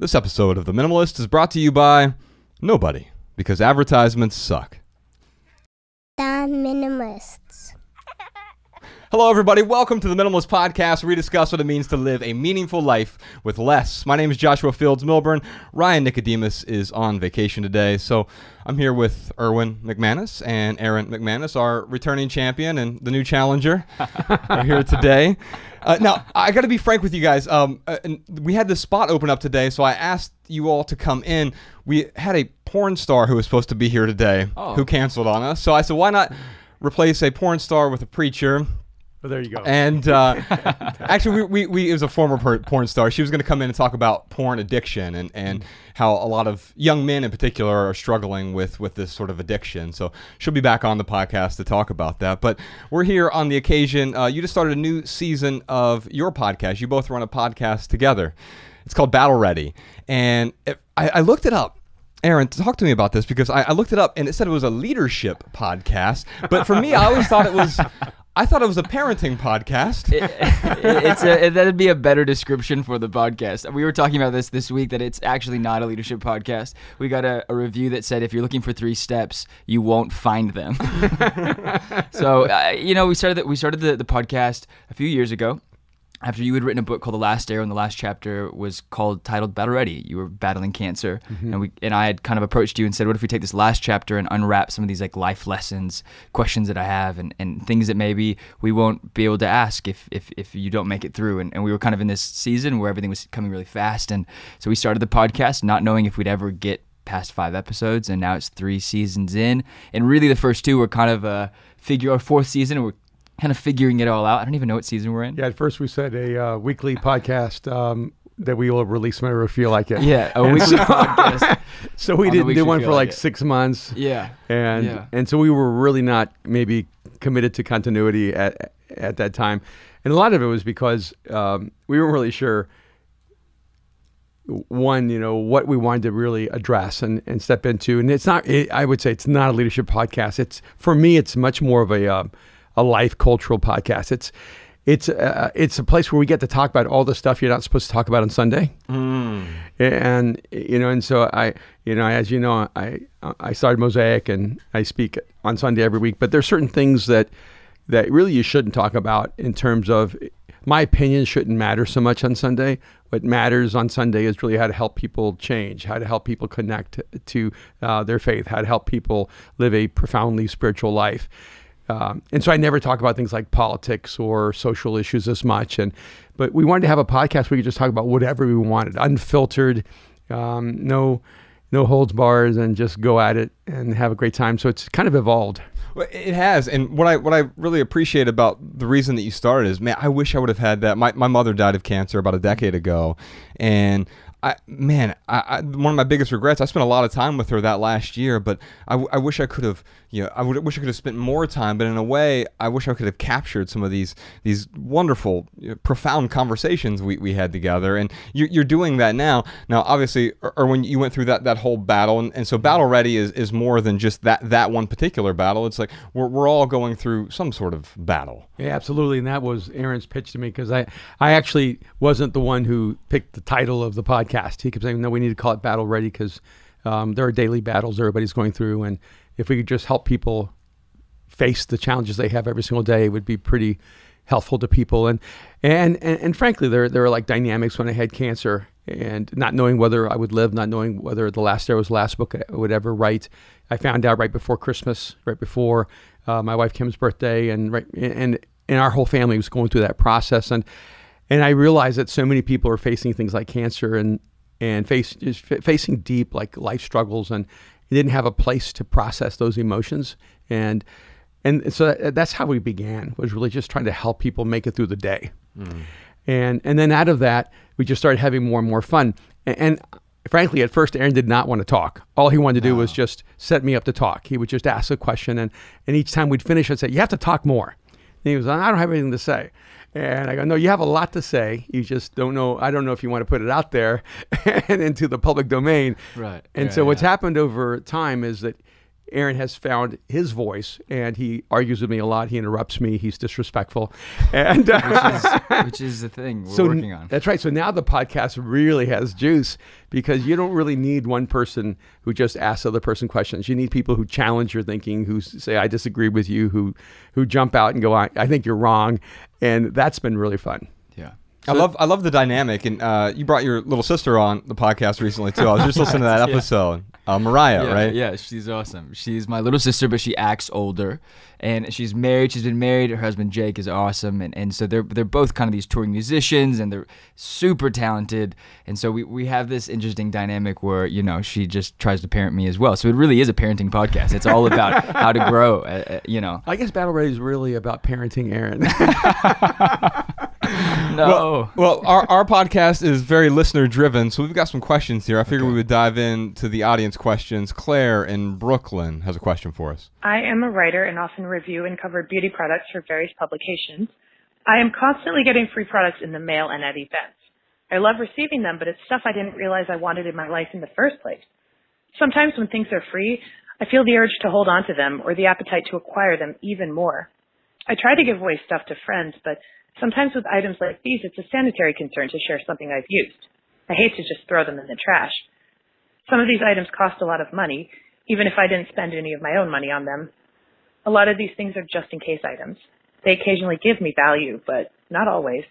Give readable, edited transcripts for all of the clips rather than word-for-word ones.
This episode of The Minimalist is brought to you by nobody, because advertisements suck. The Minimalists. Hello, everybody. Welcome to the Minimalist Podcast, where we discuss what it means to live a meaningful life with less. My name is Joshua Fields Milburn. Ryan Nicodemus is on vacation today, so I'm here with Erwin McManus and Aaron McManus, our returning champion and the new challenger. We're here today. Now, I got to be frank with you guys. We had this spot open up today, so I asked you all to come in. We had a porn star who was supposed to be here today who canceled on us. So I said, why not replace a porn star with a preacher? Well, there you go. And actually, it was a former porn star. She was going to come in and talk about porn addiction and how a lot of young men in particular are struggling with this sort of addiction. So she'll be back on the podcast to talk about that. But we're here on the occasion. You just started a new season of your podcast. You both run a podcast together. It's called Battle Ready. And I looked it up. Aaron, talk to me about this, because I looked it up and it said it was a leadership podcast. But for me, I always thought it was... I thought it was a parenting podcast. That'd be a better description for the podcast. We were talking about this week, that it's actually not a leadership podcast. We got a review that said if you're looking for 3 steps, you won't find them. So, we started the podcast a few years ago, after you had written a book called The Last Arrow, and the last chapter was titled Battle Ready. You were battling cancer, and I had kind of approached you and said, what if we take this last chapter and unwrap some of these like life lessons, questions that I have, and things that maybe we won't be able to ask if you don't make it through. And we were kind of in this season where everything was coming really fast, and so we started the podcast not knowing if we'd ever get past 5 episodes, and now it's 3 seasons in, and really the first 2 were kind of our 4th season, and we're kind of figuring it all out. I don't even know what season we're in. Yeah, at first we said a weekly podcast that we will release whenever we feel like it. Yeah, a weekly podcast. So we didn't do one for like 6 months. Yeah. And so we were really not maybe committed to continuity at that time. And a lot of it was because we weren't really sure, one, what we wanted to really address and step into. And I would say it's not a leadership podcast. For me, it's much more of a life cultural podcast. It's a place where we get to talk about all the stuff you're not supposed to talk about on Sunday. And so I started Mosaic, and I speak on Sunday every week, but there's certain things that really you shouldn't talk about, in terms of, my opinion shouldn't matter so much on Sunday. What matters on Sunday is really how to help people change, how to help people connect to their faith, how to help people live a profoundly spiritual life. And so I never talk about things like politics or social issues as much. But we wanted to have a podcast where we could just talk about whatever we wanted, unfiltered, no holds bars, and just go at it and have a great time. So it's kind of evolved. Well, it has. And what I really appreciate about the reason that you started is, man, I wish I would have had that. My mother died of cancer about a decade ago. And one of my biggest regrets, I spent a lot of time with her that last year, but I wish I could have, wish I could have spent more time, but in a way, I wish I could have captured some of these wonderful, profound conversations we had together, and you're doing that now. Now, obviously, Erwin, you went through that whole battle, and so Battle Ready is more than just that one particular battle. It's like we're all going through some sort of battle. Yeah, absolutely, and that was Aaron's pitch to me, because I actually wasn't the one who picked the title of the podcast. He kept saying, no, we need to call it Battle Ready, because there are daily battles everybody's going through, and if we could just help people face the challenges they have every single day, it would be pretty helpful to people. And frankly, there were like dynamics when I had cancer, and not knowing whether I would live, not knowing whether The Last Arrow was the last book I would ever write. I found out right before Christmas, right before my wife Kim's birthday, and our whole family was going through that process. And I realized that so many people are facing things like cancer and facing deep like life struggles, and didn't have a place to process those emotions. And so that's how we began, was really just trying to help people make it through the day. And then out of that, we just started having more and more fun. And frankly, at first, Aaron did not want to talk. All he wanted to do was just set me up to talk. He would just ask a question, and each time we'd finish, I'd say, you have to talk more. And he was like, I don't have anything to say. And I go, no, you have a lot to say. You just don't know. I don't know if you want to put it out there and into the public domain. Right. And so what's happened over time is that Aaron has found his voice, and he argues with me a lot. He interrupts me. He's disrespectful, and which is the thing we're working on. That's right. So now the podcast really has juice because you don't really need one person who just asks other person questions. You need people who challenge your thinking, who say, "I disagree with you," who jump out and go, "I think you're wrong," and that's been really fun. Yeah. I love the dynamic, and you brought your little sister on the podcast recently too. I was just listening to that episode. Mariah, right? Yeah, she's awesome. She's my little sister, but she acts older, and she's married. She's been married. Her husband Jake is awesome, and so they're both kind of these touring musicians, and they're super talented. And so we have this interesting dynamic where she just tries to parent me as well. So it really is a parenting podcast. It's all about how to grow. I guess Battle Ready is really about parenting Aaron. No. Well, our podcast is very listener driven, so we've got some questions here. I figured we would dive into the audience questions. Claire in Brooklyn has a question for us. I am a writer and often review and cover beauty products for various publications. I am constantly getting free products in the mail and at events. I love receiving them, but it's stuff I didn't realize I wanted in my life in the first place. Sometimes when things are free, I feel the urge to hold on to them or the appetite to acquire them even more. I try to give away stuff to friends, but sometimes with items like these, it's a sanitary concern to share something I've used. I hate to just throw them in the trash. Some of these items cost a lot of money, even if I didn't spend any of my own money on them. A lot of these things are just-in-case items. They occasionally give me value, but not always.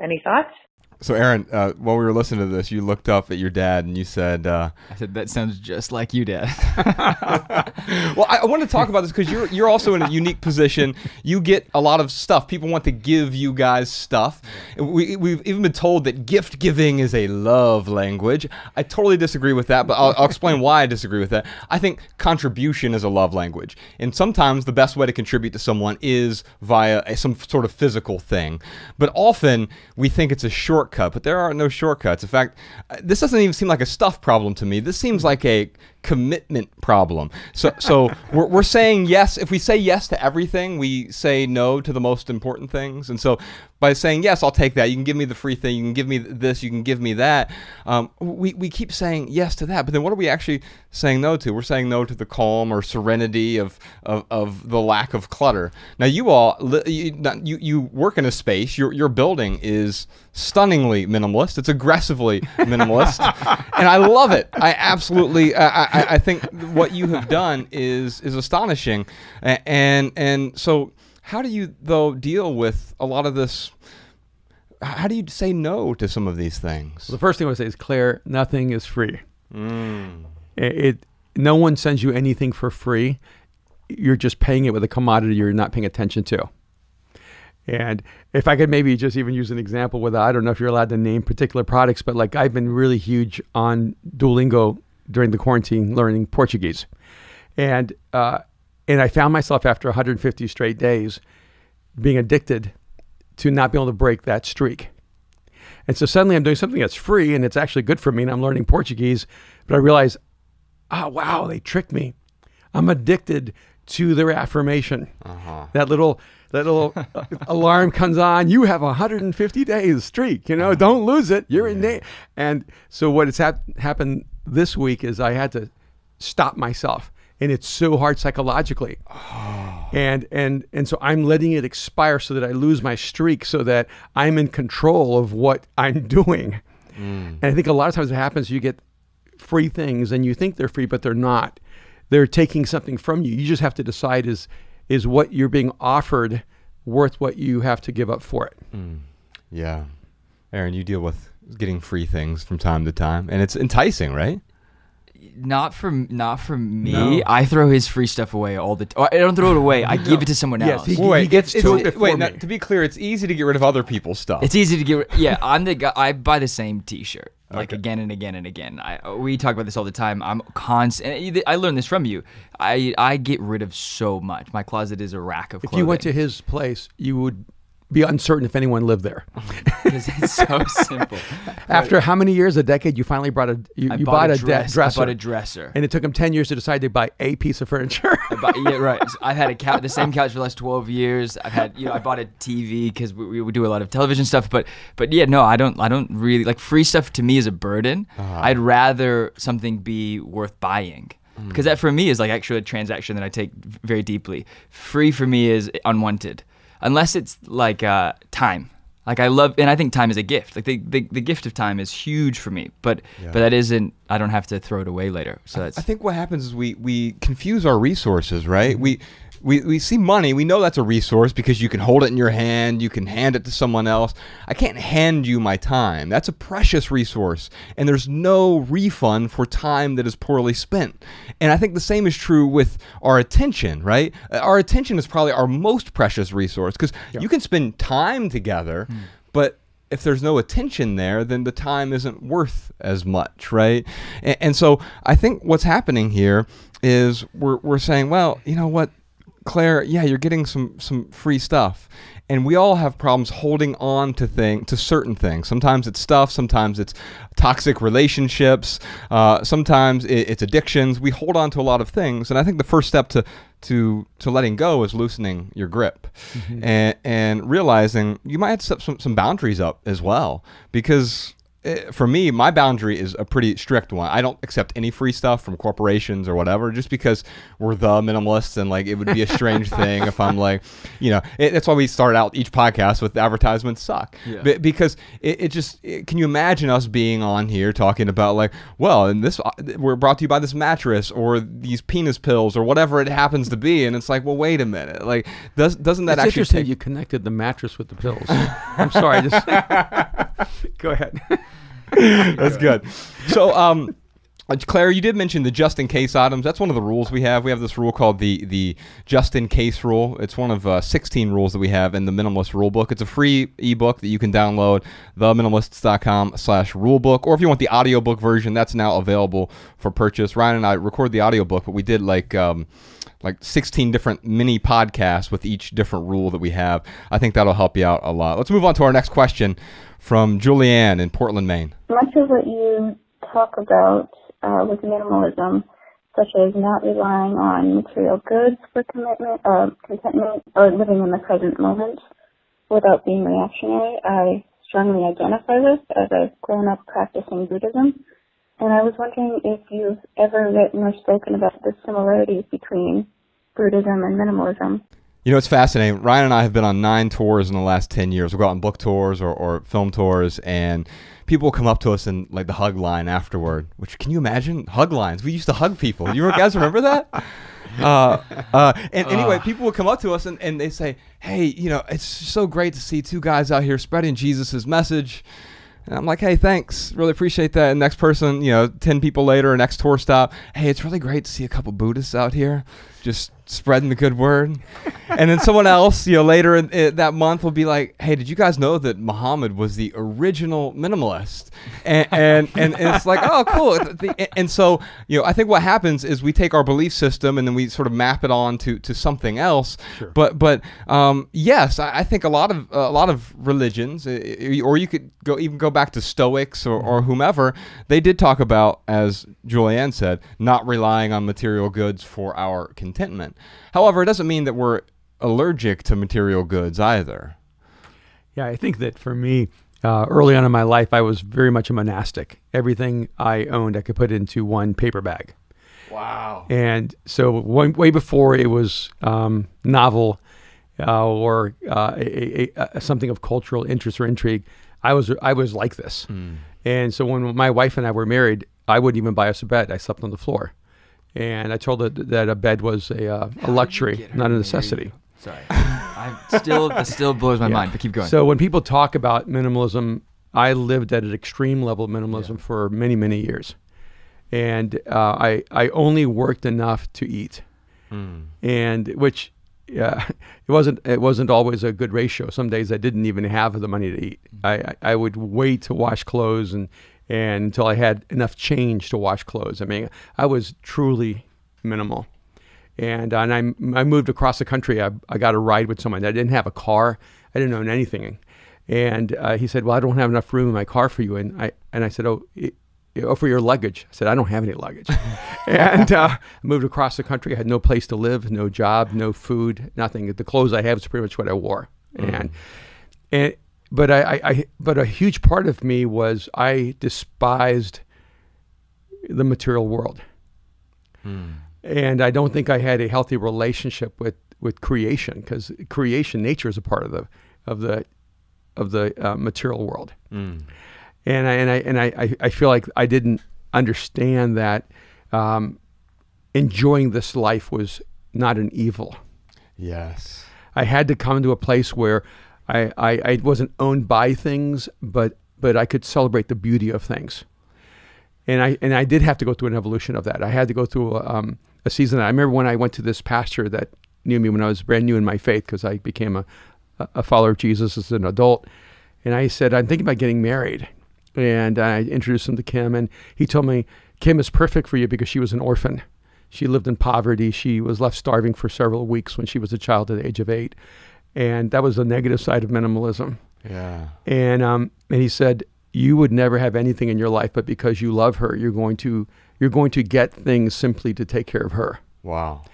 Any thoughts? So, Aaron, while we were listening to this, you looked up at your dad and you said... I said, that sounds just like you, Dad. Well, I want to talk about this because you're also in a unique position. You get a lot of stuff. People want to give you guys stuff. We've even been told that gift giving is a love language. I totally disagree with that, but I'll explain why I disagree with that. I think contribution is a love language. And sometimes the best way to contribute to someone is via some sort of physical thing. But often we think it's a shortcut, but there are no shortcuts. In fact, this doesn't even seem like a stuff problem to me. This seems like a commitment problem. So we're saying yes. If we say yes to everything, we say no to the most important things. And so by saying yes, I'll take that. You can give me the free thing. You can give me this. You can give me that. We keep saying yes to that. But then what are we actually saying no to? We're saying no to the calm or serenity of the lack of clutter. Now you work in a space. Your building is stunningly minimalist. It's aggressively minimalist, and I love it. I absolutely. I think what you have done is astonishing, and so how do you though deal with a lot of this? How do you say no to some of these things? Well, the first thing I would say is, Claire, nothing is free. No one sends you anything for free. You're just paying it with a commodity you're not paying attention to. And if I could maybe just even use an example with, I don't know if you're allowed to name particular products, but like I've been really huge on Duolingo during the quarantine learning Portuguese. And I found myself after 150 straight days being addicted to not being able to break that streak. And so suddenly I'm doing something that's free and it's actually good for me and I'm learning Portuguese, but I realize, oh, wow, they tricked me. I'm addicted to their affirmation. That little alarm comes on. You have 150 days streak. Don't lose it. You're in there. And so what has happened this week is I had to stop myself, and it's so hard psychologically. And so I'm letting it expire so that I lose my streak, so that I'm in control of what I'm doing. And I think a lot of times what happens, you get free things and you think they're free, but they're not. They're taking something from you. You just have to decide, is what you're being offered worth what you have to give up for it? Yeah. Aaron, you deal with getting free things from time to time, and it's enticing, right? Not for me. No. I throw his free stuff away all the time. I don't throw it away. I give it to someone else. He gets to it before me. Now, to be clear, it's easy to get rid of other people's stuff. It's easy to get rid. Yeah, I'm the guy. I buy the same T-shirt like again and again and again. We talk about this all the time. I'm constant. I learned this from you. I get rid of so much. My closet is a rack of clothing. If you went to his place, you would be uncertain if anyone lived there. It's so simple. After how many years? A decade? You finally bought a dresser. I bought a dresser. And it took him 10 years to decide to buy a piece of furniture. Yeah, right. I've had the same couch for the last 12 years. I've had, I bought a TV because we would do a lot of television stuff. But yeah, no, I don't really like free stuff. To me is a burden. I'd rather something be worth buying. because that for me is like actually a transaction that I take very deeply. Free for me is unwanted, unless it's like time. Like I love, and I think time is a gift. Like the gift of time is huge for me, but that isn't. I don't have to throw it away later. So that's. I think what happens is we confuse our resources, right? We see money. We know that's a resource because you can hold it in your hand. You can hand it to someone else. I can't hand you my time. That's a precious resource. And there's no refund for time that is poorly spent. And I think the same is true with our attention, right? Our attention is probably our most precious resource because you can spend time together, but if there's no attention there, then the time isn't worth as much, right? And so I think what's happening here is we're saying, well, you know what? Claire, yeah, you're getting some free stuff, and we all have problems holding on to certain things. Sometimes it's stuff, sometimes it's toxic relationships, sometimes it's addictions. We hold on to a lot of things, and I think the first step to letting go is loosening your grip and realizing you might have to set some boundaries up as well, because for me, my boundary is a pretty strict one. I don't accept any free stuff from corporations or whatever, just because we're the minimalists, and like it would be a strange thing if I'm like, that's why we start out each podcast with advertisements suck. Because can you imagine us being on here talking about like, well, and this we're brought to you by this mattress or these penis pills or whatever it happens to be, and it's like, well, wait a minute, like doesn't that it's actually interesting you connected the mattress with the pills? I'm sorry, just go ahead. That's good. So, Claire, you did mention the just in case items. That's one of the rules we have. We have this rule called the just in case rule. It's one of 16 rules that we have in the Minimalist Rule Book. It's a free ebook that you can download, theminimalists.com/rulebook. Or if you want the audiobook version, that's now available for purchase. Ryan and I record the audiobook, but we did like 16 different mini podcasts with each different rule that we have. I think that'll help you out a lot. Let's move on to our next question from Julianne in Portland, Maine. Much of what you talk about with minimalism, such as not relying on material goods for contentment, or living in the present moment without being reactionary, I strongly identify with as I've grown up practicing Buddhism. And I was wondering if you've ever written or spoken about the similarities between Buddhism and minimalism. It's fascinating. Ryan and I have been on 9 tours in the last 10 years. We'll go out on book tours or film tours, and people will come up to us in like the hug line afterward, which, can you imagine? Hug lines. We used to hug people. You guys remember that? Anyway, people will come up to us and they say, hey, it's so great to see 2 guys out here spreading Jesus's message. And I'm like, hey, thanks. Really appreciate that. And next person, 10 people later, next tour stop. Hey, it's really great to see a couple Buddhists out here just spreading the good word. And then someone else, later in that month will be like, hey, did you guys know that Muhammad was the original minimalist? And it's like, oh, cool. And so, I think what happens is we take our belief system and then we sort of map it on to something else. Sure. But yes, I think a lot of religions, or you could go back to Stoics or whomever, they did talk about, as Julianne said, not relying on material goods for our contentment. However, it doesn't mean that we're allergic to material goods either. Yeah, I think that for me, early on in my life, I was very much a monastic. Everything I owned, I could put into one paper bag. Wow. And so way before it was novel or something of cultural interest or intrigue, I was like this. And so when my wife and I were married, I wouldn't even buy us a bed. I slept on the floor. And I told her that a bed was a luxury, not a necessity. Sorry. That still blows my mind, but keep going. So when people talk about minimalism, I lived at an extreme level of minimalism for many, many years. And I only worked enough to eat. And which it wasn't always a good ratio. Some days I didn't even have the money to eat. I would wait to wash clothes and until I had enough change to wash clothes. I mean, I was truly minimal. And I moved across the country. I got a ride with someone. I didn't have a car. I didn't own anything. And he said, well, I don't have enough room in my car for you. And I said, for your luggage. I said, I don't have any luggage. And I moved across the country. I had no place to live, no job, no food, nothing. The clothes I had was pretty much what I wore. But a huge part of me was I despised the material world. And I don't think I had a healthy relationship with creation, because creation, nature is a part of the material world. And I feel like I didn't understand that enjoying this life was not an evil. Yes. I had to come to a place where I wasn't owned by things, but I could celebrate the beauty of things. And I did have to go through an evolution of that. I had to go through a season. I remember when I went to this pastor that knew me when I was brand new in my faith, because I became a follower of Jesus as an adult. And I said, I'm thinking about getting married. And I introduced him to Kim, and he told me, Kim is perfect for you because she was an orphan. She lived in poverty. She was left starving for several weeks when she was a child at the age of 8. And that was the negative side of minimalism. Yeah. And he said, you would never have anything in your life, but because you love her, you're going to get things simply to take care of her. Wow.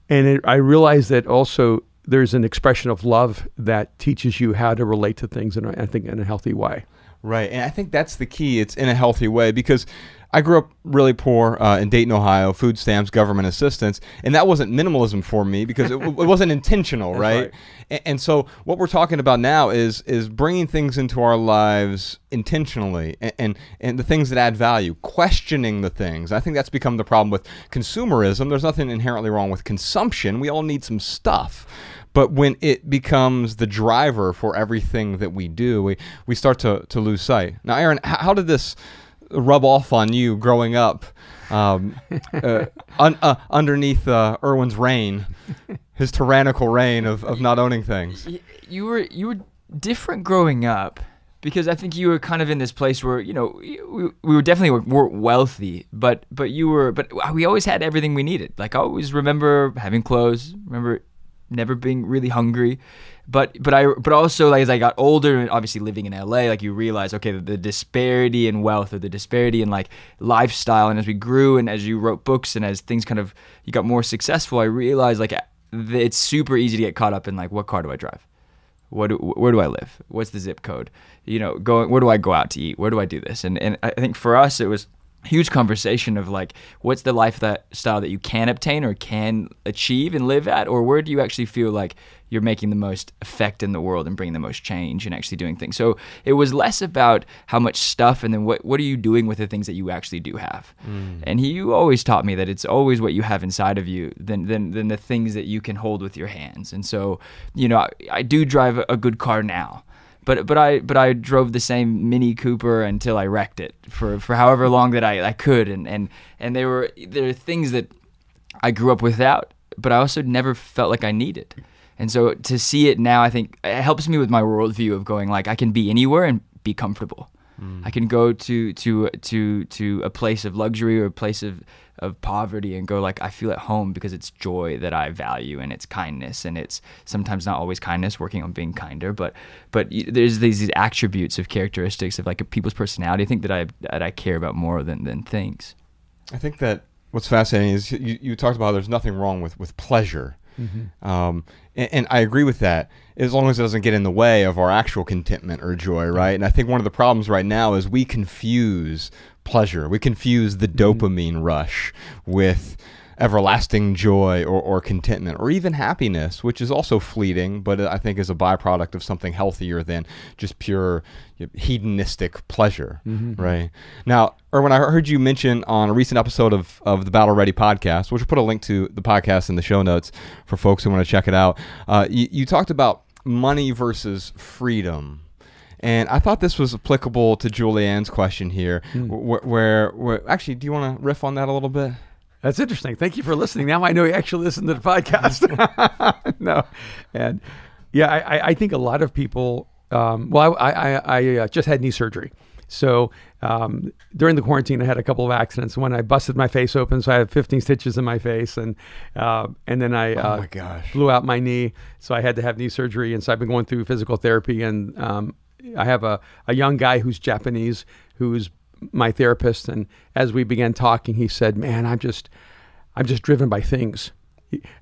And I realized that also there's an expression of love that teaches you how to relate to things in a healthy way. Right. And I think that's the key. It's in a healthy way, because I grew up really poor in Dayton, Ohio, food stamps, government assistance. And that wasn't minimalism for me because it wasn't intentional, right? And so what we're talking about now is bringing things into our lives intentionally and the things that add value, questioning the things. I think that's become the problem with consumerism. There's nothing inherently wrong with consumption. We all need some stuff. But when it becomes the driver for everything that we do, we start to lose sight. Now, Aaron, how did this rub off on you growing up underneath Erwin's reign, his tyrannical reign of not owning things? You were different growing up, because I think you were kind of in this place where, you know, we were definitely weren't wealthy, but we always had everything we needed. Like, I always remember having clothes, remember never being really hungry, but also, like, as I got older and obviously living in LA, like, you realize, okay, the disparity in wealth, or the disparity in like lifestyle, and as we grew and as you wrote books and as things kind of, you got more successful, I realized like it's super easy to get caught up in like, what car do I drive? Where do I live? What's the zip code? You know, where do I go out to eat? Where do I do this? And I think for us, it was huge conversation of like, what's the lifestyle that you can obtain or can achieve and live at, or where do you actually feel like you're making the most effect in the world and bringing the most change and actually doing things. So it was less about how much stuff and then what are you doing with the things that you actually do have. And you always taught me that it's always what you have inside of you than the things that you can hold with your hands. And so, you know, I do drive a good car now. But I drove the same Mini Cooper until I wrecked it for however long that I could, and there are things that I grew up without, but I also never felt like I needed. And so to see it now, I think it helps me with my worldview of going like, I can be anywhere and be comfortable. I can go to a place of luxury or a place of poverty and go like, I feel at home because it's joy that I value, and it's kindness, and it's sometimes not always kindness, working on being kinder, but there's these attributes of characteristics of like people's personality, I think that I care about more than things. I think that what's fascinating is you talked about how there's nothing wrong with pleasure. And I agree with that, as long as it doesn't get in the way of our actual contentment or joy, right? And I think one of the problems right now is we confuse pleasure. We confuse the dopamine rush with everlasting joy or contentment or even happiness, which is also fleeting, but I think is a byproduct of something healthier than just pure hedonistic pleasure, right? Now, Erwin, I heard you mention on a recent episode of the Battle Ready podcast, which we'll put a link to the podcast in the show notes for folks who want to check it out. You talked about money versus freedom. And I thought this was applicable to Julianne's question here, where actually, do you want to riff on that a little bit? That's interesting. Thank you for listening. Now I know you actually listen to the podcast. No, and yeah, I think a lot of people. I just had knee surgery, so during the quarantine, I had a couple of accidents. When I busted my face open, so I have 15 stitches in my face, and then I blew out my knee, so I had to have knee surgery. And so I've been going through physical therapy, and I have a young guy who's Japanese who's my therapist, and as we began talking, he said, "Man, I'm just driven by things."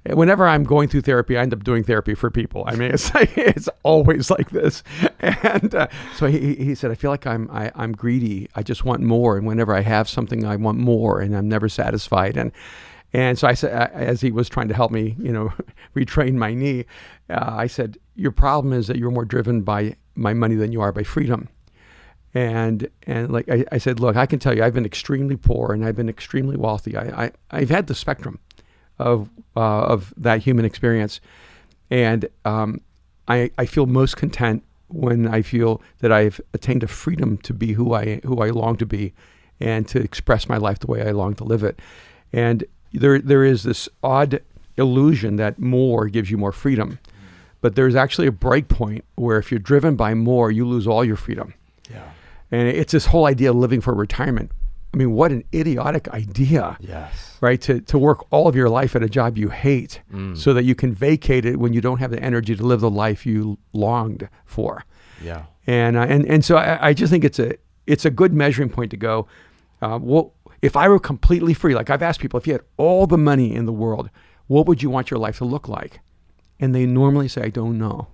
Whenever I'm going through therapy, I end up doing therapy for people. I mean, it's always like this. And so he said, "I feel like I'm greedy. I just want more, and whenever I have something, I want more, and I'm never satisfied." And so I said, as he was trying to help me, retrain my knee, I said, your problem is that you're more driven by my money than you are by freedom. And like I said, look, I can tell you, I've been extremely poor and I've been extremely wealthy. I've had the spectrum of that human experience, and I feel most content when I feel that I've attained a freedom to be who I long to be, and to express my life the way I long to live it. And there is this odd illusion that more gives you more freedom, but there's actually a break point where if you're driven by more, you lose all your freedom. Yeah. And it's this whole idea of living for retirement. I mean, what an idiotic idea. Yes. Right? To work all of your life at a job you hate so that you can vacate it when you don't have the energy to live the life you longed for. Yeah. And so I just think it's a good measuring point to go, well, if I were completely free, like I've asked people, if you had all the money in the world, what would you want your life to look like? And they normally say, I don't know.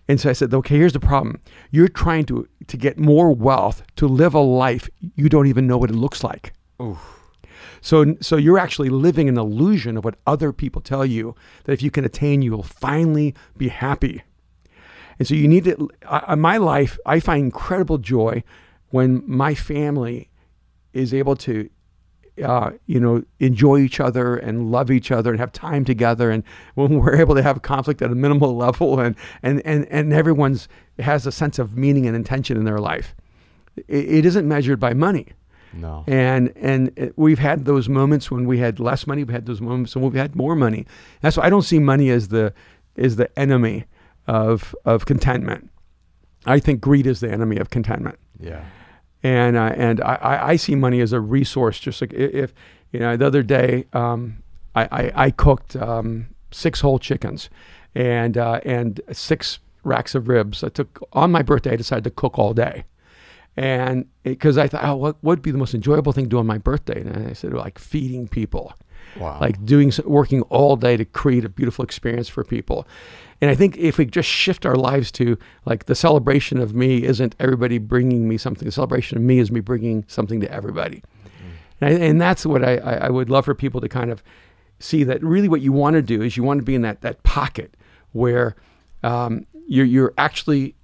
And so I said, okay, here's the problem. You're trying to get more wealth to live a life you don't even know what it looks like. Oof. So you're actually living an illusion of what other people tell you, that if you can attain, you will finally be happy. And so you need to, in my life, I find incredible joy when my family is able to enjoy each other and love each other and have time together, and when we're able to have conflict at a minimal level, and everyone's has a sense of meaning and intention in their life. It isn't measured by money. No. And we've had those moments when we had less money. We've had those moments when we've had more money. That's why I don't see money as the enemy of contentment. I think greed is the enemy of contentment. Yeah. And I see money as a resource. Just like if the other day I cooked 6 whole chickens and 6 racks of ribs. On my birthday, I decided to cook all day, and because I thought, what would be the most enjoyable thing to do on my birthday? And I said, like feeding people. Wow. Like working all day to create a beautiful experience for people. And I think if we just shift our lives to, like, the celebration of me isn't everybody bringing me something. The celebration of me is me bringing something to everybody. And that's what I would love for people to kind of see, that really what you want to do is you want to be in that pocket where you're actually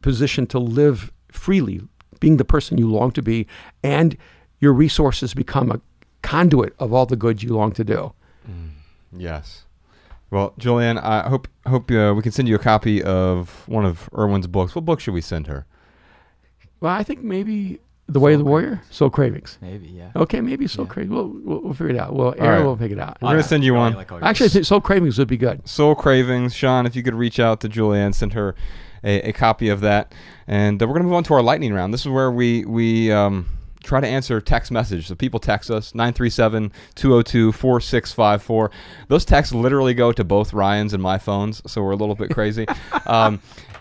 positioned to live freely, being the person you long to be, and your resources become a conduit of all the good you long to do. Yes. Well, Julianne, I hope we can send you a copy of one of Erwin's books. What book should we send her? Well, I think maybe The Way of the Warrior, Soul Cravings. Maybe, yeah. Okay, maybe Soul Cravings. We'll figure it out. Well, Aaron will pick it out. We're going to send you one. Actually, I think Soul Cravings would be good. Soul Cravings. Sean, if you could reach out to Julianne, send her a copy of that. And we're going to move on to our lightning round. This is where we try to answer text messages. So people text us, 937-202-4654. Those texts literally go to both Ryan's and my phones, so we're a little bit crazy.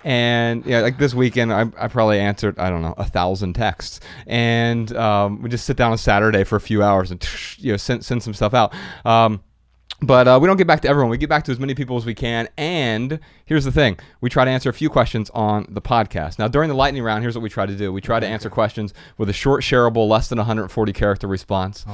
And yeah, like this weekend, I probably answered, 1,000 texts. And we just sit down on Saturday for a few hours and send some stuff out. But we don't get back to everyone. We get back to as many people as we can. And here's the thing. We try to answer a few questions on the podcast. Now, during the lightning round, here's what we try to do. We try to answer questions with a short, shareable, less than 140-character response.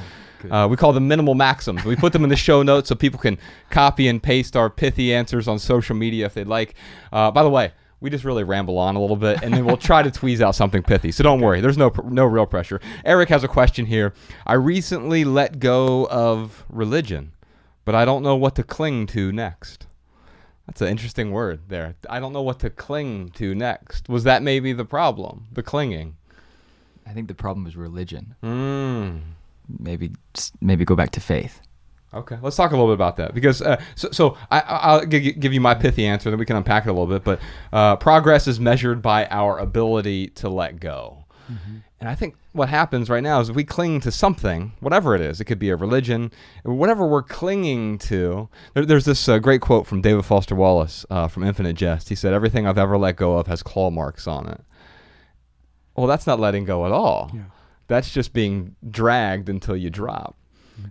We call them minimal maxims. We put them in the show notes so people can copy and paste our pithy answers on social media if they'd like. By the way, we just really ramble on a little bit, and then we'll try to tweeze out something pithy. So don't worry. There's no real pressure. Eric has a question here. I recently let go of religion, but I don't know what to cling to next. That's an interesting word there. I don't know what to cling to next. Was that maybe the problem, the clinging? I think the problem is religion. Maybe go back to faith. Okay, let's talk a little bit about that, because I'll give you my pithy answer, then we can unpack it a little bit. But progress is measured by our ability to let go. And I think what happens right now is if we cling to something, whatever it is, it could be a religion, whatever we're clinging to. There's this great quote from David Foster Wallace from Infinite Jest. He said, "Everything I've ever let go of has claw marks on it." Well, that's not letting go at all. Yeah. That's just being dragged until you drop.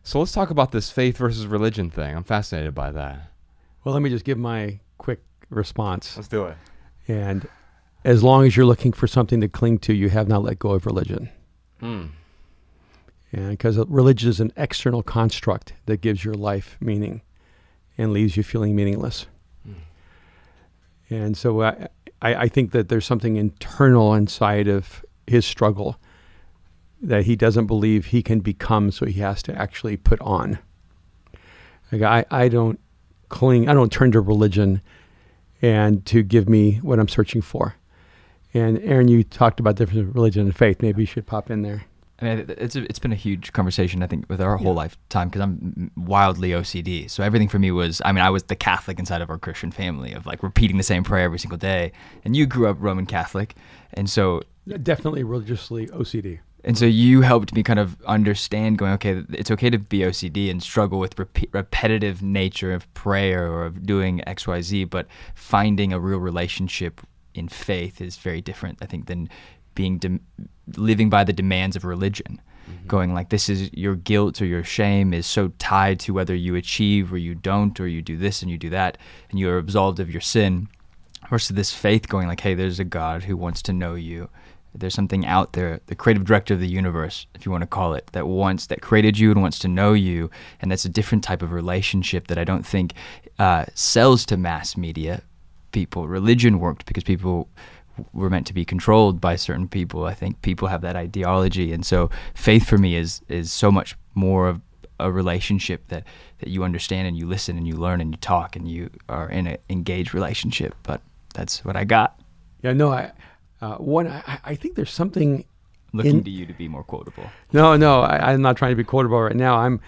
So let's talk about this faith versus religion thing. I'm fascinated by that. Well, let me just give my quick response. Let's do it. And as long as you're looking for something to cling to, you have not let go of religion. And because religion is an external construct that gives your life meaning and leaves you feeling meaningless. And so I think that there's something internal inside of his struggle that he doesn't believe he can become, so he has to actually put on. Like I don't turn to religion and to give me what I'm searching for. And Aaron, you talked about the difference of religion and faith. Maybe you should pop in there. I mean, it's been a huge conversation, I think, with our whole lifetime, because I'm wildly OCD. So everything for me was, I was the Catholic inside of our Christian family of like repeating the same prayer every single day. And you grew up Roman Catholic. And so... Definitely religiously OCD. And so you helped me kind of understand going, okay, it's okay to be OCD and struggle with repetitive nature of prayer or of doing X, Y, Z, but finding a real relationship in faith is very different, I think, than living by the demands of religion. Going like, this is your guilt or your shame is so tied to whether you achieve or you don't, or you do this and you do that, and you are absolved of your sin, versus this faith going like, hey, there's a God who wants to know you. There's something out there, the creative director of the universe, if you want to call it, that created you and wants to know you. And that's a different type of relationship that I don't think sells to mass media people. Religion worked because people were meant to be controlled by certain people. I think people have that ideology. And so faith for me is so much more of a relationship that you understand and you listen and you learn and you talk and you are in an engaged relationship. But that's what I got. Yeah, no, I think there's something looking to you to be more quotable. No, I'm not trying to be quotable right now.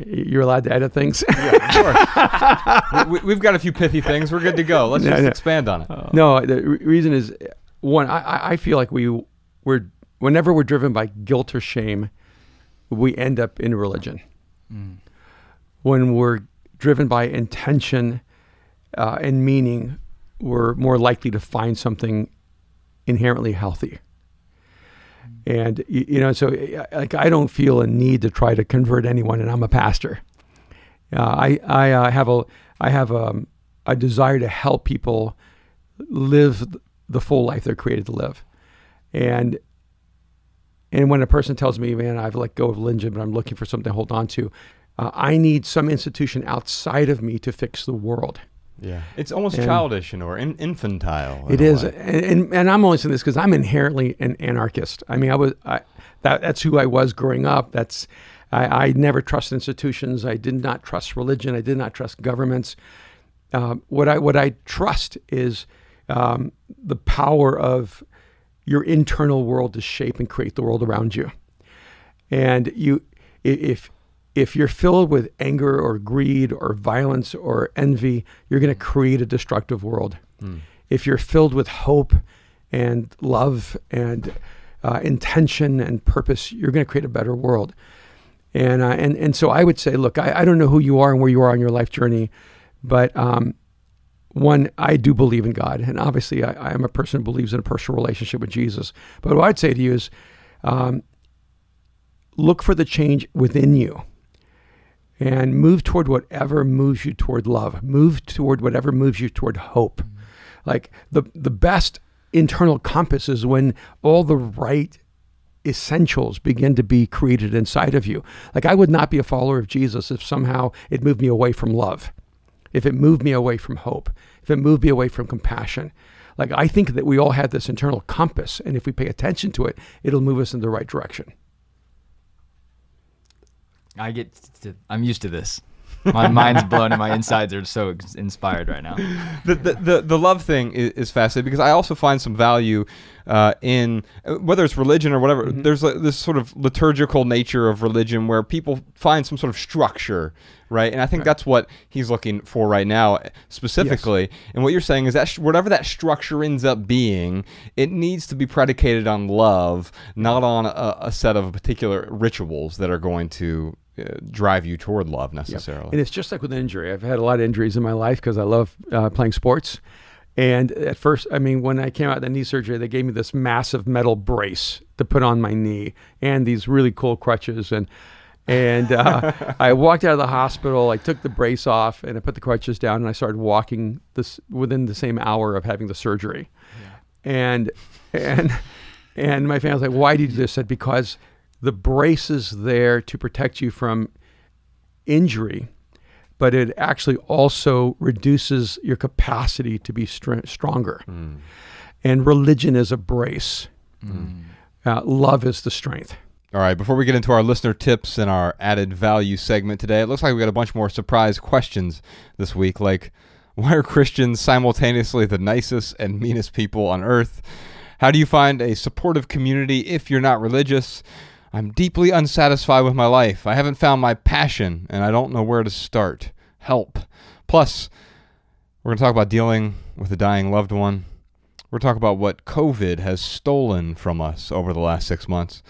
You're allowed to edit things. Yeah, sure. We've got a few pithy things. We're good to go. Let's just expand on it. No, the reason is, one, I feel like whenever we're driven by guilt or shame, we end up in religion. When we're driven by intention and meaning, we're more likely to find something inherently healthy. And, so like, I don't feel a need to try to convert anyone, and I'm a pastor. I have a desire to help people live the full life they're created to live. And when a person tells me, man, I've let go of religion, but I'm looking for something to hold on to, I need some institution outside of me to fix the world. Yeah, it's almost childish or infantile. It is, and I'm only saying this because I'm inherently an anarchist. I mean, that's who I was growing up. I never trusted institutions. I did not trust religion. I did not trust governments. What I trust is the power of your internal world to shape and create the world around you. And if you're filled with anger or greed or violence or envy, you're going to create a destructive world. If you're filled with hope and love and intention and purpose, you're going to create a better world. And so I would say, look, I don't know who you are and where you are on your life journey, but one, I do believe in God, and obviously I am a person who believes in a personal relationship with Jesus. But what I'd say to you is, look for the change within you. And move toward whatever moves you toward love. Move toward whatever moves you toward hope. Like the best internal compass is when all the right essentials begin to be created inside of you. Like, I would not be a follower of Jesus if somehow it moved me away from love, if it moved me away from hope, if it moved me away from compassion. Like, I think that we all have this internal compass, and if we pay attention to it, it'll move us in the right direction. I'm used to this. My mind's blown and my insides are so inspired right now. The love thing is fascinating because I also find some value in whether it's religion or whatever. There's this sort of liturgical nature of religion where people find some sort of structure, right? And I think that's what he's looking for right now specifically. Yes. And what you're saying is that whatever that structure ends up being, it needs to be predicated on love, not on a set of particular rituals that are going to drive you toward love necessarily. Yep. And it's just like with injury. I've had a lot of injuries in my life because I love playing sports. And at first, I mean, when I came out of the knee surgery, they gave me this massive metal brace to put on my knee and these really cool crutches. And I walked out of the hospital, I took the brace off and I put the crutches down and I started walking within the same hour of having the surgery. Yeah. And my family's like, why did you do this? I said, because the brace is there to protect you from injury, but it actually also reduces your capacity to be stronger. And religion is a brace. Love is the strength. All right, before we get into our listener tips and our added value segment today, it looks like we got a bunch more surprise questions this week, like, why are Christians simultaneously the nicest and meanest people on earth? How do you find a supportive community if you're not religious? I'm deeply unsatisfied with my life. I haven't found my passion, and I don't know where to start. Help. Plus, we're going to talk about dealing with a dying loved one. We're going to talk about what COVID has stolen from us over the last 6 months.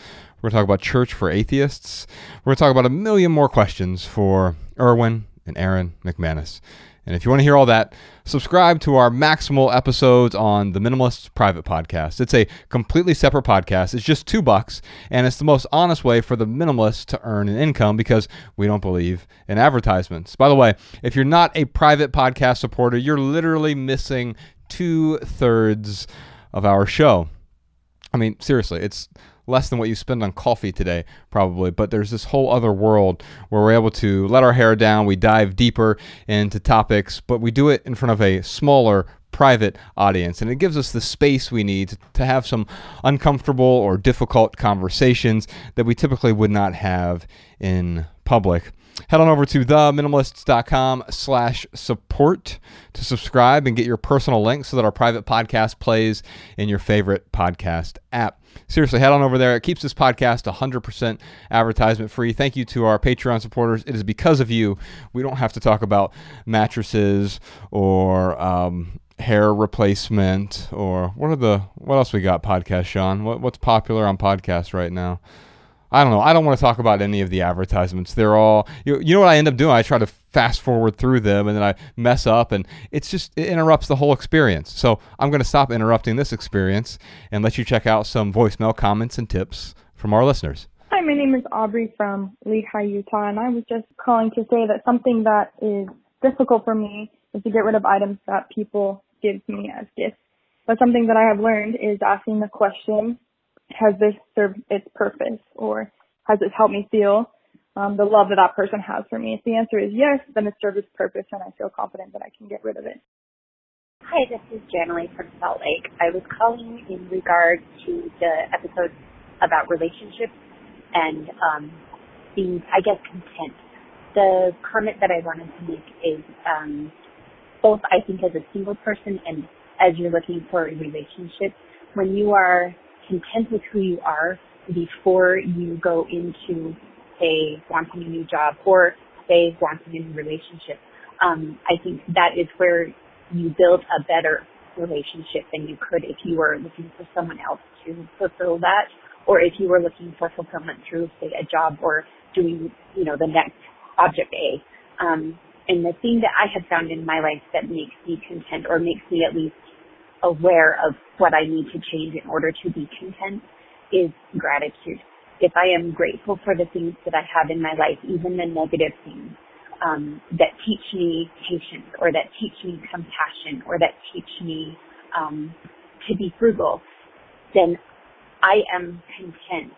We're going to talk about church for atheists. We're going to talk about a million more questions for Erwin and Aaron McManus. And if you want to hear all that, subscribe to our Maximal episodes on the Minimalists private podcast. It's a completely separate podcast. It's just $2, and it's the most honest way for the minimalists to earn an income because we don't believe in advertisements. By the way, if you're not a private podcast supporter, you're literally missing 2/3 of our show. I mean, seriously, it's less than what you spend on coffee today, probably, but there's this whole other world where we're able to let our hair down, we dive deeper into topics, but we do it in front of a smaller, private audience, and it gives us the space we need to have some uncomfortable or difficult conversations that we typically would not have in public. Head on over to theminimalists.com/support to subscribe and get your personal link so that our private podcast plays in your favorite podcast app. Seriously, head on over there. It keeps this podcast 100% advertisement free. Thank you to our Patreon supporters. It is because of you we don't have to talk about mattresses or hair replacement or what else we got podcast, Sean? What's popular on podcasts right now? I don't know. I don't want to talk about any of the advertisements. They're all, you know what I end up doing? I try to fast forward through them and then I mess up and it interrupts the whole experience. So I'm going to stop interrupting this experience and let you check out some voicemail comments and tips from our listeners. Hi, my name is Aubrey from Lehi, Utah, and I was just calling to say that something that is difficult for me is to get rid of items that people give me as gifts. But something that I have learned is asking the question, has this served its purpose, or has it helped me feel the love that that person has for me? If the answer is yes, then it served its purpose, and I feel confident that I can get rid of it. Hi, this is Janely from Salt Lake. I was calling in regard to the episode about relationships and being, I guess, content. The comment that I wanted to make is both, I think, as a single person and as you're looking for a relationship, when you are content with who you are before you go into, say, wanting a new job or, say, wanting a new relationship. I think that is where you build a better relationship than you could if you were looking for someone else to fulfill that, or if you were looking for fulfillment through, say, a job or doing, the next object A. And the thing that I have found in my life that makes me content, or makes me at least aware of what I need to change in order to be content, is gratitude. If I am grateful for the things that I have in my life, even the negative things that teach me patience, or that teach me compassion, or that teach me to be frugal, then I am content.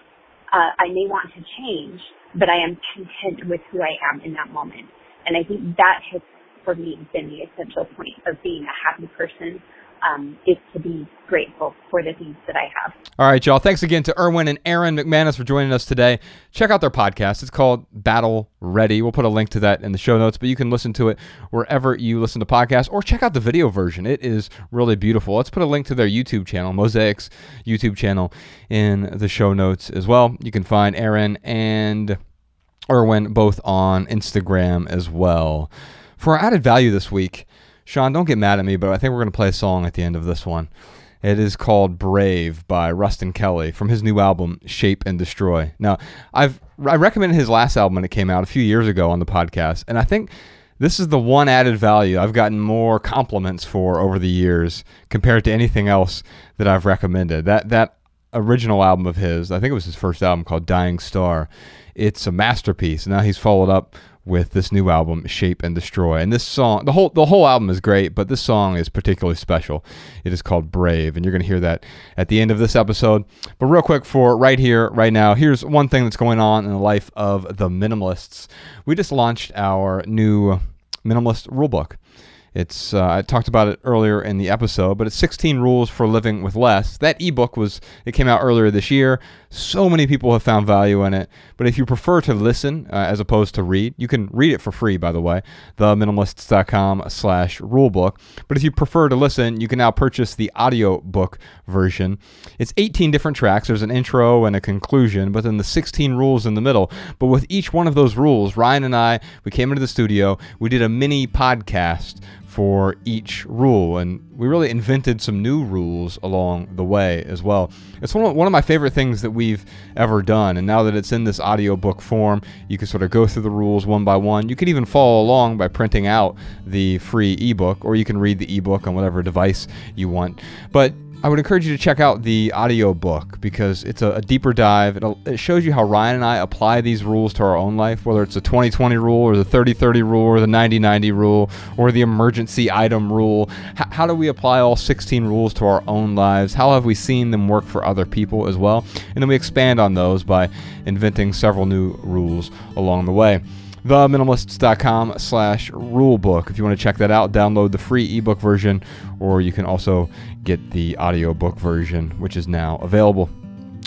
I may want to change, but I am content with who I am in that moment. And I think that has, for me, been the essential point of being a happy person, is to be grateful for the things that I have. All right, y'all. Thanks again to Erwin and Aaron McManus for joining us today. Check out their podcast. It's called Battle Ready. We'll put a link to that in the show notes, but you can listen to it wherever you listen to podcasts, or check out the video version. It is really beautiful. Let's put a link to their YouTube channel, Mosaic's YouTube channel, in the show notes as well. You can find Aaron and Erwin both on Instagram as well. For our added value this week, Sean, don't get mad at me, but I think we're going to play a song at the end of this one. It is called Brave by Rustin Kelly from his new album, Shape and Destroy. Now, I recommended his last album when it came out a few years ago on the podcast, and I think this is the one added value I've gotten more compliments for over the years compared to anything else that I've recommended. That original album of his, I think it was his first album, called Dying Star. It's a masterpiece. Now he's followed up with this new album, Shape and Destroy. And this song, the whole album is great, but this song is particularly special. It is called Brave, and you're going to hear that at the end of this episode. But real quick, for right here, right now, here's one thing that's going on in the life of the Minimalists. We just launched our new Minimalist rulebook. It's I talked about it earlier in the episode, but it's 16 rules for living with less. That ebook it came out earlier this year. So many people have found value in it. But if you prefer to listen as opposed to read, you can read it for free, by the way, theminimalists.com/rulebook. But if you prefer to listen, you can now purchase the audiobook version. It's 18 different tracks. There's an intro and a conclusion, but then the 16 rules in the middle. But with each one of those rules, Ryan and I, we came into the studio, we did a mini podcast for each rule, and we really invented some new rules along the way as well. It's one of my favorite things that we've ever done, and now that it's in this audiobook form, you can sort of go through the rules one by one. You can even follow along by printing out the free ebook, or you can read the ebook on whatever device you want. But I would encourage you to check out the audiobook because it's a deeper dive. It shows you how Ryan and I apply these rules to our own life, whether it's the 20-20 rule or the 30-30 rule or the 90-90 rule or the emergency item rule. How do we apply all 16 rules to our own lives? How have we seen them work for other people as well? And then we expand on those by inventing several new rules along the way. theminimalists.com/rulebook. If you want to check that out, download the free ebook version, or you can also get the audiobook version, which is now available.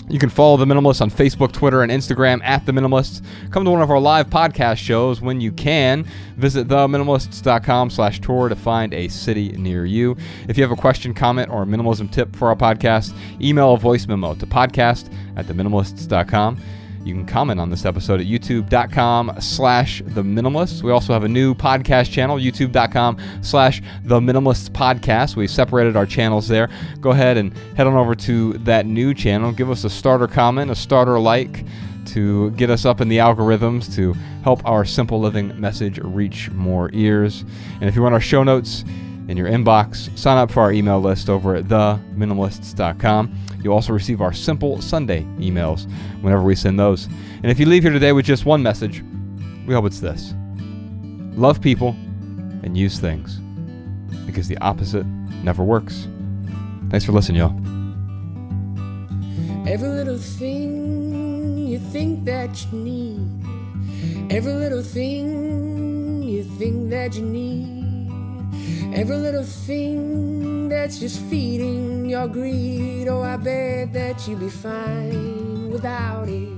You can follow The Minimalists on Facebook, Twitter, and Instagram at The Minimalists. Come to one of our live podcast shows when you can. Visit theminimalists.com/tour to find a city near you. If you have a question, comment, or a minimalism tip for our podcast, email a voice memo to podcast@theminimalists.com. You can comment on this episode at youtube.com/theminimalists. We also have a new podcast channel, youtube.com/theminimalistsPodcast. We separated our channels there. Go ahead and head on over to that new channel. Give us a starter comment, a starter like, to get us up in the algorithms to help our simple living message reach more ears. And if you want our show notes in your inbox, sign up for our email list over at theminimalists.com. You'll also receive our Simple Sunday emails whenever we send those. And if you leave here today with just one message, we hope it's this: love people and use things, because the opposite never works. Thanks for listening, y'all. Every little thing you think that you need, every little thing you think that you need, every little thing that's just feeding your greed. Oh, I bet that you'd be fine without it.